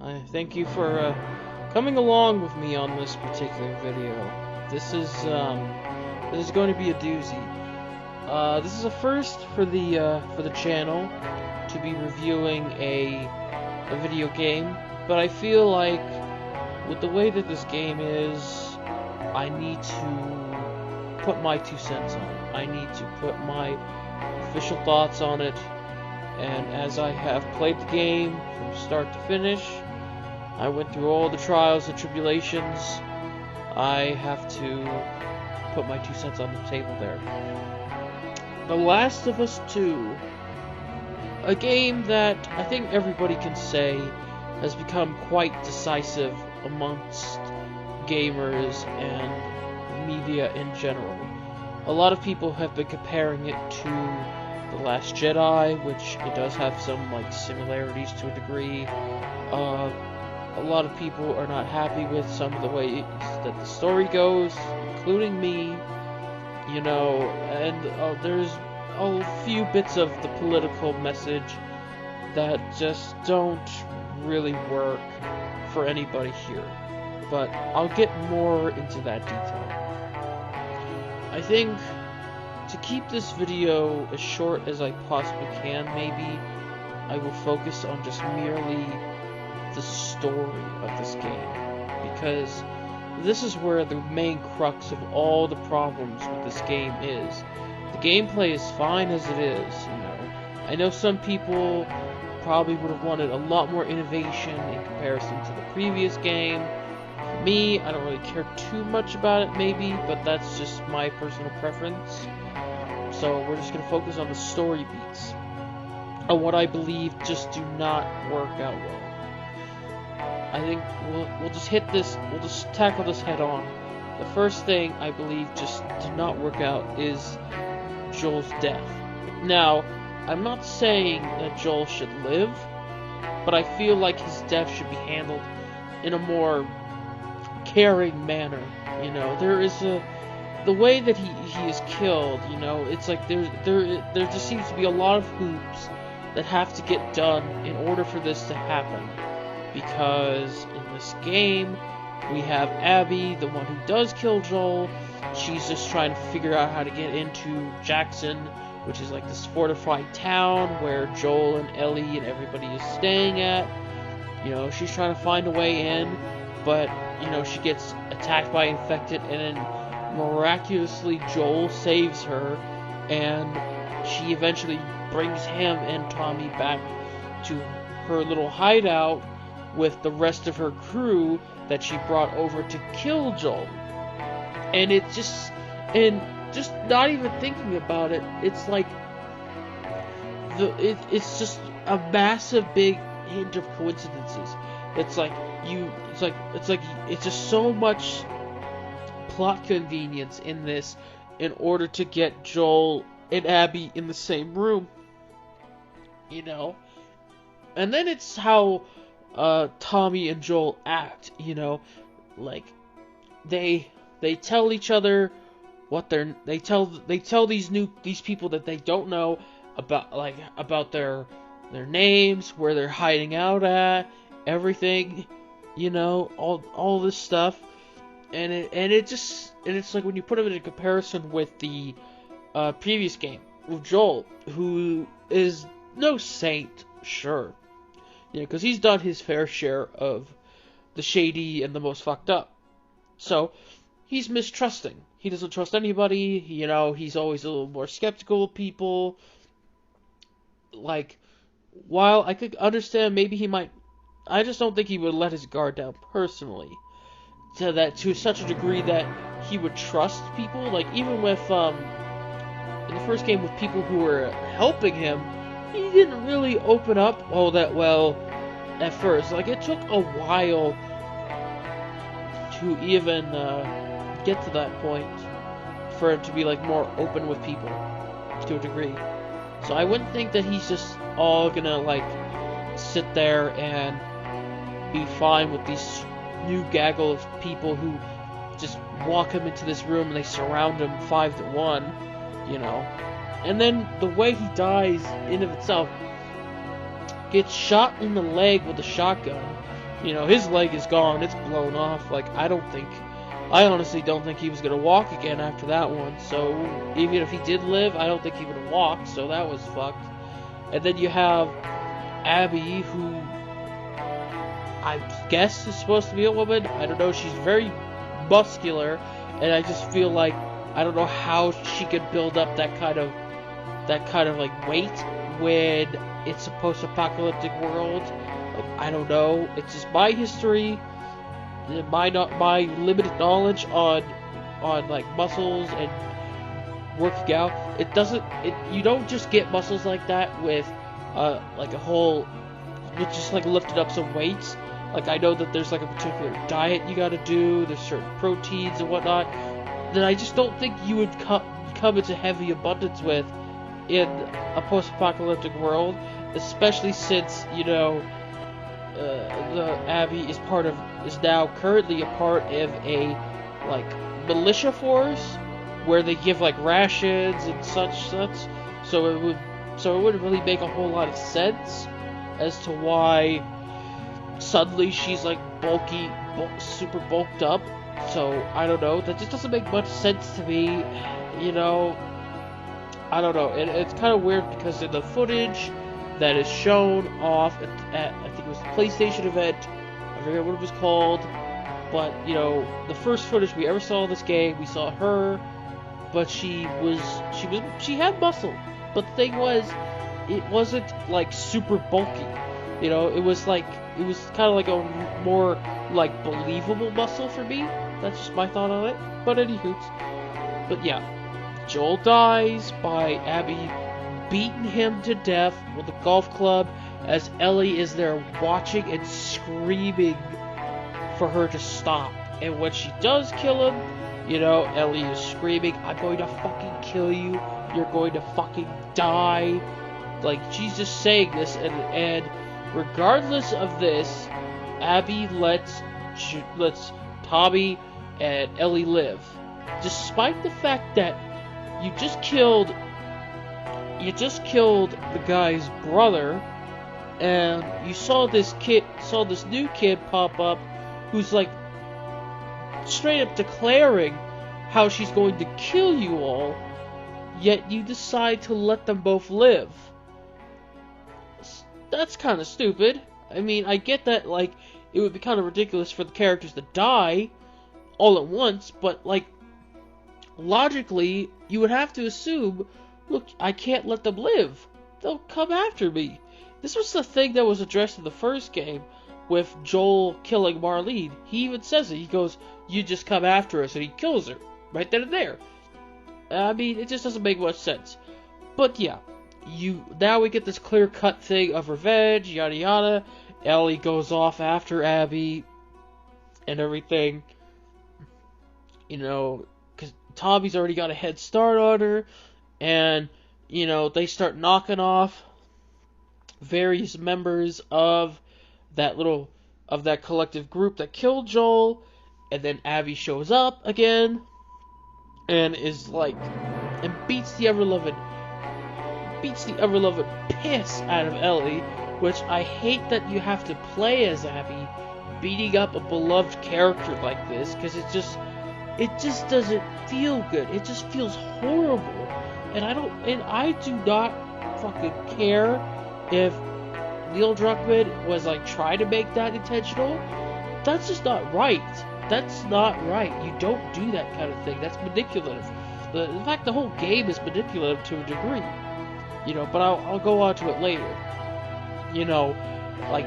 I thank you for coming along with me on this particular video. This is going to be a doozy. This is a first for the channel to be reviewing a video game, but I feel like with the way that this game is, I need to put my 2 cents on it. I need to put my official thoughts on it. And as I have played the game from start to finish, I went through all the trials and tribulations, I have to put my 2 cents on the table there. The Last of Us 2, a game that I think everybody can say has become quite decisive amongst gamers and media in general. A lot of people have been comparing it to The Last Jedi, which it does have some similarities to a degree. A lot of people are not happy with some of the ways that the story goes, including me, and there's a few bits of the political message that just don't really work for anybody here. But I'll get more into that detail. I think to keep this video as short as I possibly can, maybe I will focus on just merely the story of this game, because this is where the main crux of all the problems with this game is. The gameplay is fine as it is, I know some people probably would have wanted a lot more innovation in comparison to the previous game. For me, I don't really care too much about it maybe, but that's just my personal preference. So we're just going to focus on the story beats, on what I believe just do not work out well. I think we'll just hit this, we'll just tackle this head on. The first thing I believe just did not work out is Joel's death. Now, I'm not saying that Joel should live, but I feel like his death should be handled in a more caring manner. There is the way that he is killed, it's like there just seems to be a lot of hoops that have to get done in order for this to happen. Because in this game, we have Abby, the one who does kill Joel. She's just trying to figure out how to get into Jackson, which is like this fortified town where Joel and Ellie and everybody is staying at. She's trying to find a way in, but, she gets attacked by infected, and then miraculously Joel saves her, and she eventually brings him and Tommy back to her little hideout with the rest of her crew that she brought over to kill Joel. And just not even thinking about it, it's like it's just a massive big hint of coincidences. It's just so much plot convenience in this in order to get Joel and Abby in the same room. And then it's how Tommy and Joel act, they tell each other what they tell these people that they don't know about their names, where they're hiding out at, everything, all this stuff, and it's like when you put them in a comparison with the previous game with Joel, who is no saint, sure. Because he's done his fair share of the shady and the most fucked up. So, he's mistrusting. He doesn't trust anybody, he's always a little more skeptical of people. While I could understand maybe he might, I just don't think he would let his guard down personally. To such a degree that he would trust people. Even with, in the first game with people who were helping him, he didn't really open up all that well at first. It took a while to even get to that point for him to be more open with people to a degree. So I wouldn't think that he's just all gonna sit there and be fine with these new gaggle of people who just walk him into this room and they surround him 5 to 1, And then the way he dies in of itself, gets shot in the leg with a shotgun, You know, his leg is gone. It's blown off. Like, I honestly don't think he was going to walk again after that one. So, even if he did live, I don't think he would have walked. So, that was fucked. And then you have Abby, who I guess is supposed to be a woman. I don't know. She's very muscular. And I just feel like, I don't know how she could build up that kind of like weight when it's a post-apocalyptic world. Like, I don't know. It's just my history, my limited knowledge on like muscles and working out. You don't just get muscles like that with like a whole, just like lifting up some weights. Like, I know that there's like a particular diet you gotta do. There's certain proteins and whatnot that I just don't think you would come into heavy abundance with in a post-apocalyptic world, especially since, you know, the Abby is now currently a part of a like militia force where they give like rations and such. So it wouldn't really make a whole lot of sense as to why suddenly she's like super bulked up. So I don't know. That just doesn't make much sense to me. You know, I don't know. It's kind of weird because in the footage that is shown off at I think it was the PlayStation event, I forget what it was called, but you know, the first footage we ever saw of this game, we saw her, but she had muscle, but the thing was, it wasn't like super bulky. You know, it was kind of like a more like believable muscle for me. That's just my thought on it. But anywho, but yeah, Joel dies by Abby beating him to death with a golf club as Ellie is there watching and screaming for her to stop. And when she does kill him, you know, Ellie is screaming, "I'm going to fucking kill you. You're going to fucking die." Like, she's just saying this, and regardless of this, Abby lets Tommy and Ellie live, despite the fact that you just killed the guy's brother, and you saw this new kid pop up who's like straight up declaring how she's going to kill you all, yet you decide to let them both live. That's kind of stupid. I mean, I get that, like, it would be kind of ridiculous for the characters to die all at once, but, like, logically, you would have to assume, look, I can't let them live. They'll come after me. This was the thing that was addressed in the first game with Joel killing Marlene. He even says it. He goes, "You just come after us," and he kills her right then and there. I mean, it just doesn't make much sense. But yeah, now we get this clear-cut thing of revenge, yada yada. Ellie goes off after Abby and everything. You know, because Tommy's already got a head start on her, and, you know, they start knocking off various members of that collective group that killed Joel, and then Abby shows up again, and is like, and beats the ever-loving piss out of Ellie, which I hate that you have to play as Abby, beating up a beloved character like this, because it just doesn't feel good. It just feels horrible, and I do not fucking care if Neil Druckmann was like trying to make that intentional. That's just not right. That's not right. You don't do that kind of thing. That's manipulative. In fact, the whole game is manipulative to a degree. You know, but I'll go on to it later. You know, like,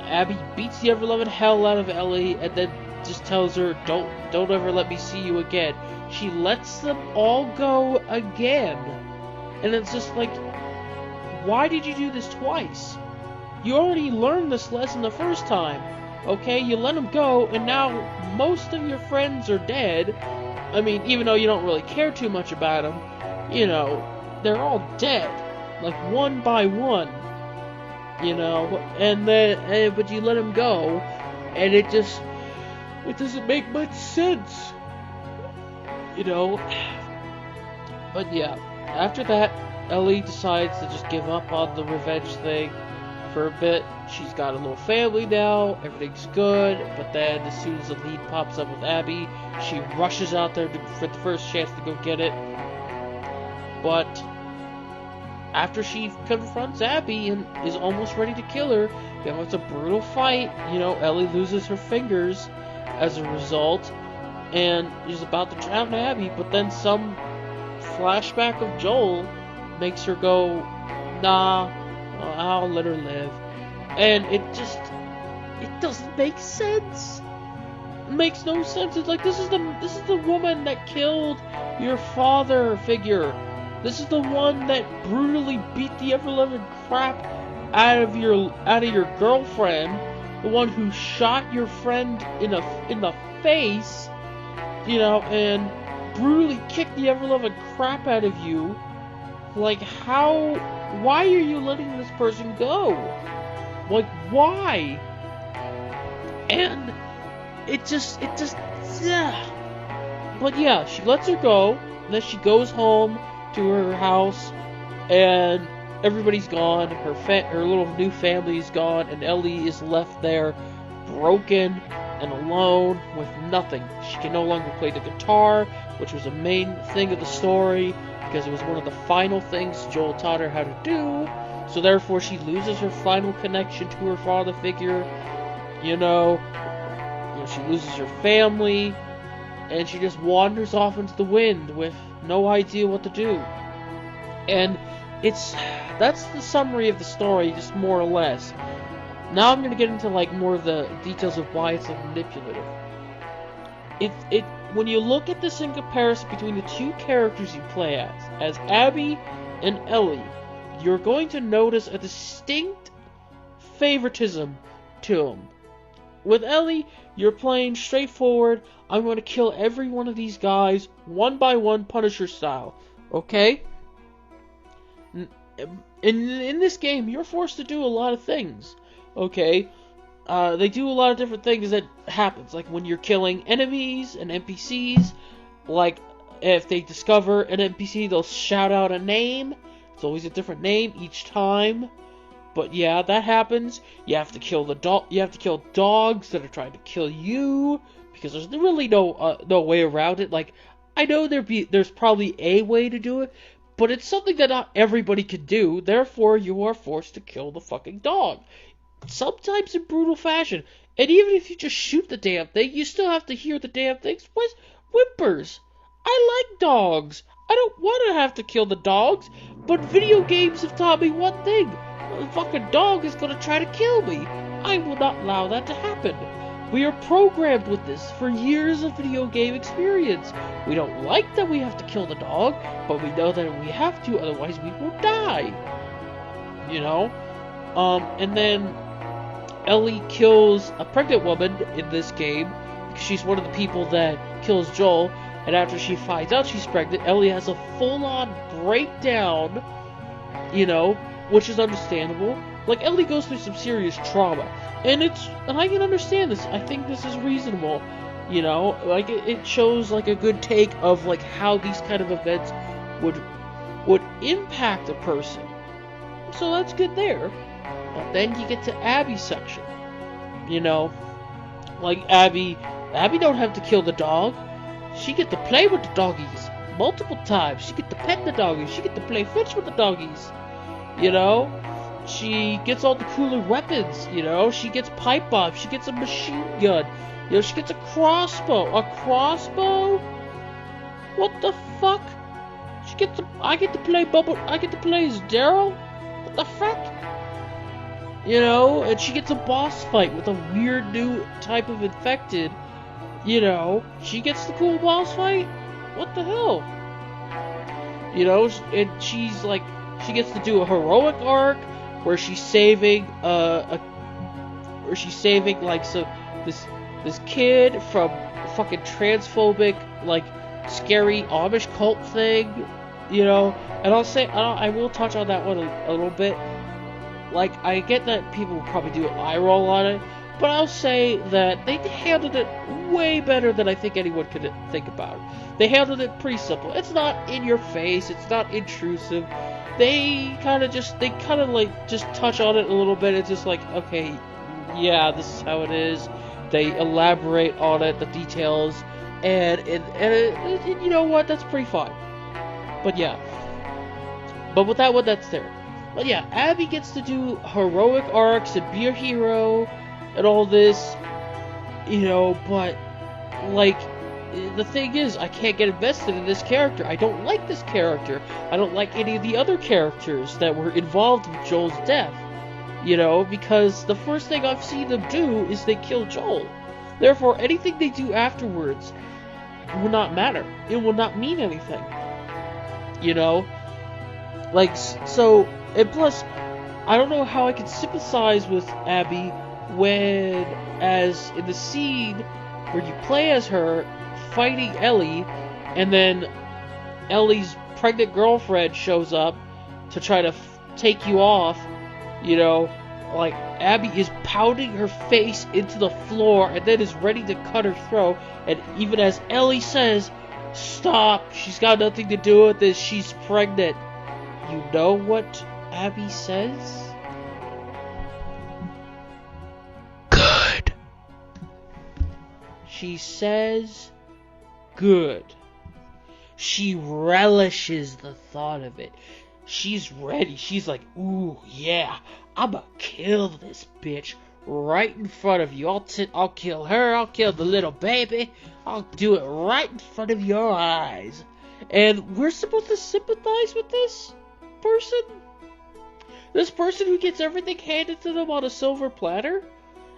Abby beats the ever-loving hell out of Ellie, and then just tells her, don't ever let me see you again. She lets them all go again. And it's just like, why did you do this twice? You already learned this lesson the first time. Okay, you let them go, and now most of your friends are dead. I mean, even though you don't really care too much about them, you know, they're all dead. Like, one by one. You know, and then, but you let them go, and it doesn't make much sense. You know? But yeah, after that, Ellie decides to just give up on the revenge thing. for a bit. She's got a little family now, everything's good, but then as soon as the lead pops up with Abby, she rushes out there for the first chance to go get it. But after she confronts Abby and is almost ready to kill her, it's a brutal fight. Ellie loses her fingers as a result, and is about to drown Abby, but then some flashback of Joel makes her go, nah, I'll let her live. And it doesn't make sense. It makes no sense. It's like, this is the woman that killed your father figure. This is the one that brutally beat the ever-loving crap out of your girlfriend. The one who shot your friend in the face, and brutally kicked the ever-loving crap out of you. Like, why are you letting this person go? Like, why? And it just, yeah. But yeah, she lets her go, and then she goes home to her house, and everybody's gone. Her little new family's gone, and Ellie is left there, broken and alone with nothing. She can no longer play the guitar, which was a main thing of the story, because it was one of the final things Joel taught her how to do. So therefore, she loses her final connection to her father figure. She loses her family, and she just wanders off into the wind with no idea what to do. And that's the summary of the story, just more or less. Now I'm going to get into more of the details of why it's manipulative. When you look at this in comparison between the two characters you play as Abby and Ellie, you're going to notice a distinct favoritism to them. With Ellie, you're playing straightforward, I'm going to kill every one of these guys, one by one, Punisher style. Okay? In this game, you're forced to do a lot of things. Okay? They do a lot of different things that happens. Like when you're killing enemies and NPCs, like if they discover an NPC, they'll shout out a name. It's always a different name each time. But yeah, that happens. You have to kill you have to kill dogs that are trying to kill you, because there's really no way around it. Like, I know there's probably a way to do it, but it's something that not everybody can do. Therefore, you are forced to kill the fucking dog. Sometimes in brutal fashion. And even if you just shoot the damn thing, you still have to hear the damn thing's whimpers. I like dogs. I don't want to have to kill the dogs, but video games have taught me one thing. The fucking dog is going to try to kill me. I will not allow that to happen. We are programmed with this for years of video game experience. We don't like that we have to kill the dog, but we know that we have to, otherwise we will die. And then Ellie kills a pregnant woman in this game, because she's one of the people that kills Joel, and after she finds out she's pregnant, Ellie has a full-on breakdown, which is understandable. Like, Ellie goes through some serious trauma, and I can understand this. I think this is reasonable, it shows a good take of how these kind of events would impact a person. So that's good there. But then you get to Abby's section. Abby don't have to kill the dog. She get to play with the doggies multiple times. She get to pet the doggies. She get to play fetch with the doggies. She gets all the cooler weapons. She gets pipe bombs. She gets a machine gun. She gets a crossbow. A crossbow? What the fuck? I get to play as Daryl? What the fuck? And she gets a boss fight with a weird new type of infected. She gets the cool boss fight? What the hell? And she gets to do a heroic arc where she's saving this kid from fucking transphobic, scary Amish cult thing, and I will touch on that one a little bit. I get that people will probably do an eye roll on it, but I'll say that they handled it way better than I think anyone could think about it. They handled it pretty simple. It's not in your face. It's not intrusive. They kind of like just touch on it a little bit. It's just like, okay, yeah, this is how it is. They elaborate on it, the details, and you know what? That's pretty fine. But yeah. But with that one, that's there. But yeah, Abby gets to do heroic arcs and be a hero and all this, you know, but, like, the thing is, I can't get invested in this character. I don't like this character. I don't like any of the other characters that were involved with Joel's death, you know, because the first thing I've seen them do is they kill Joel. Therefore, anything they do afterwards will not matter. It will not mean anything, you know? Like, so, and plus, I don't know how I can sympathize with Abby when, as in the scene where you play as her fighting Ellie, and then Ellie's pregnant girlfriend shows up to try to take you off, you know, like, Abby is pounding her face into the floor and then is ready to cut her throat, and even as Ellie says, stop, she's got nothing to do with this, she's pregnant. You know what Abby says? Good. She says good. She relishes the thought of it. She's ready. She's like, ooh, yeah, I'ma kill this bitch right in front of you. I'll kill her. I'll kill the little baby. I'll do it right in front of your eyes. And we're supposed to sympathize with this person? This person who gets everything handed to them on a silver platter?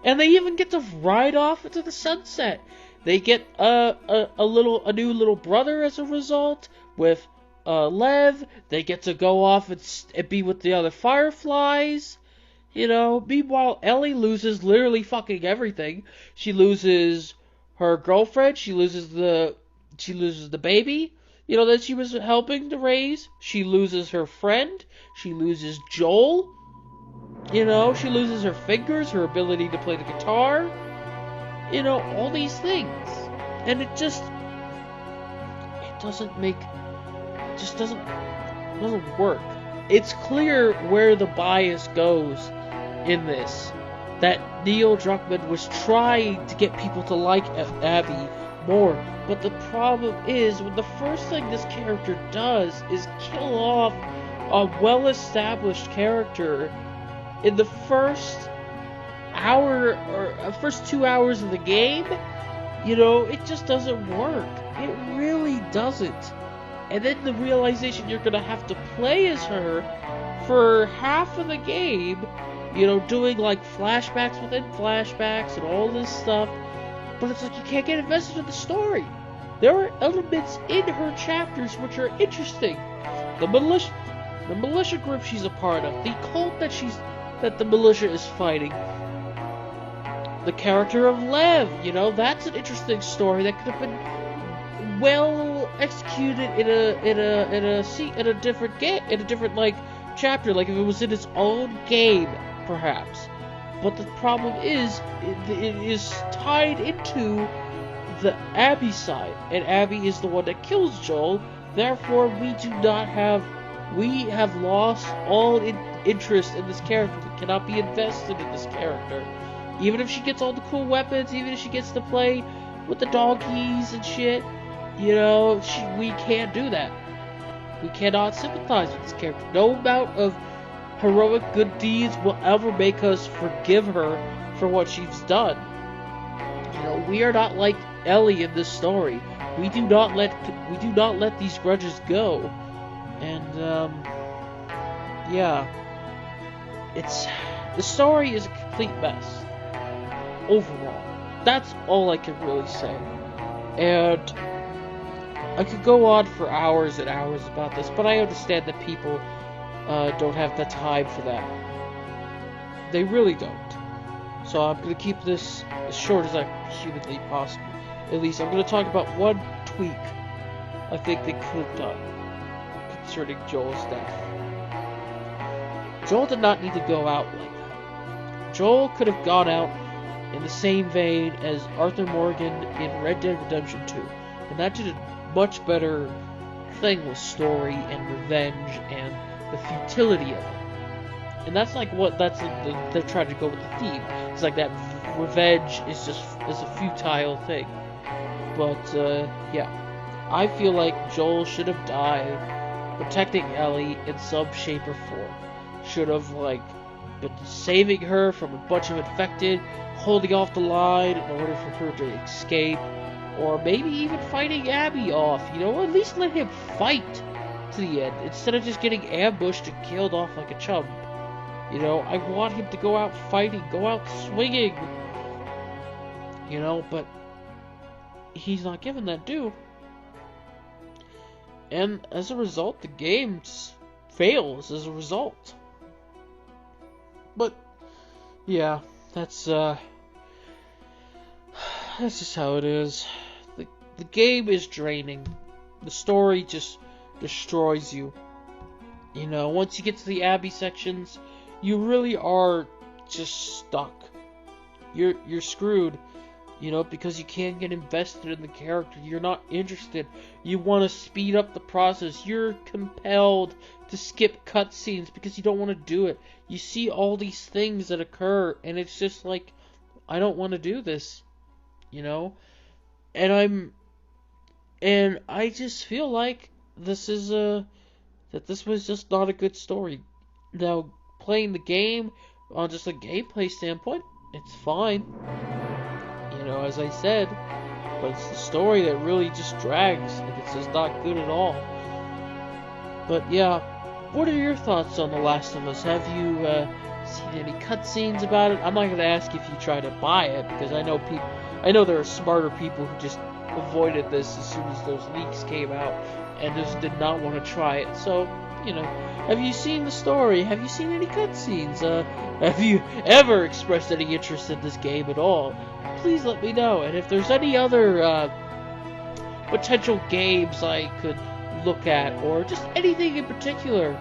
And they even get to ride off into the sunset. They get a new little brother as a result with Lev. They get to go off and be with the other Fireflies. You know, meanwhile, Ellie loses literally fucking everything. She loses her girlfriend. She loses the baby, you know, that she was helping to raise. She loses her friend. She loses Joel. You know, she loses her fingers, her ability to play the guitar. You know, all these things. And it doesn't work. It's clear where the bias goes in this. That Neil Druckmann was trying to get people to like Abby more. But the problem is, when the first thing this character does is kill off a well-established character in the first hour or first 2 hours of the game, you know, it just doesn't work. It really doesn't. And then the realization you're gonna have to play as her for half of the game, you know, doing like flashbacks within flashbacks and all this stuff. But it's like you can't get invested in the story. There are elements in her chapters which are interesting. The militia group she's a part of, the cult that the militia is fighting. The character of Lev, you know, that's an interesting story that could have been well executed in a different game, in a different like chapter, like if it was in its own game, perhaps. But the problem is, it is tied into the Abby side, and Abby is the one that kills Joel. Therefore, we have lost all interest in this character. We cannot be invested in this character. Even if she gets all the cool weapons, even if she gets to play with the doggies and shit, you know, we can't do that. We cannot sympathize with this character. No amount of heroic good deeds will ever make us forgive her for what she's done. You know, we are not like Ellie in this story. We do not let these grudges go. And yeah, the story is a complete mess overall. That's all I can really say. And I could go on for hours and hours about this, but I understand that people don't have the time for that. They really don't. So I'm going to keep this as short as I humanly possible. At least I'm going to talk about one tweak I think they could have done concerning Joel's death. Joel did not need to go out like that. Joel could have gone out in the same vein as Arthur Morgan in Red Dead Redemption 2. And that did a much better thing with story and revenge and the futility of it. And that's like what they're trying to go with the theme. It's like that revenge is a futile thing. But yeah, I feel like Joel should have died protecting Ellie in some shape or form. Should have been saving her from a bunch of infected, holding off the line in order for her to escape, or maybe even fighting Abby off. At least let him fight to the end instead of just getting ambushed and killed off like a chump. I want him to go out fighting, go out swinging. But he's not given that due. And as a result, the game fails as a result. But yeah, that's just how it is. The game is draining. The story just destroys you. Once you get to the Abby sections, you really are just stuck. You're screwed. Because you can't get invested in the character. You're not interested. You want to speed up the process. You're compelled to skip cutscenes because you don't want to do it. You see all these things that occur, and it's just like, I don't want to do this. And I just feel like this was just not a good story. Now, playing the game on just a gameplay standpoint, it's fine. As I said, but it's the story that really just drags, and it's just not good at all. But yeah, what are your thoughts on The Last of Us? Have you seen any cutscenes about it? I'm not going to ask if you try to buy it, because I know there are smarter people who just avoided this as soon as those leaks came out, and just did not want to try it. So, have you seen the story? Have you seen any cutscenes? Have you ever expressed any interest in this game at all? Please let me know. And if there's any other potential games I could look at, or just anything in particular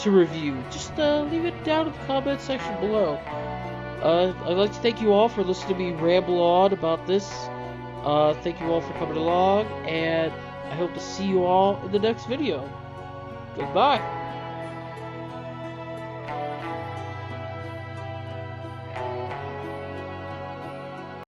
to review, just leave it down in the comment section below. I'd like to thank you all for listening to me ramble on about this. Thank you all for coming along, and I hope to see you all in the next video. Goodbye.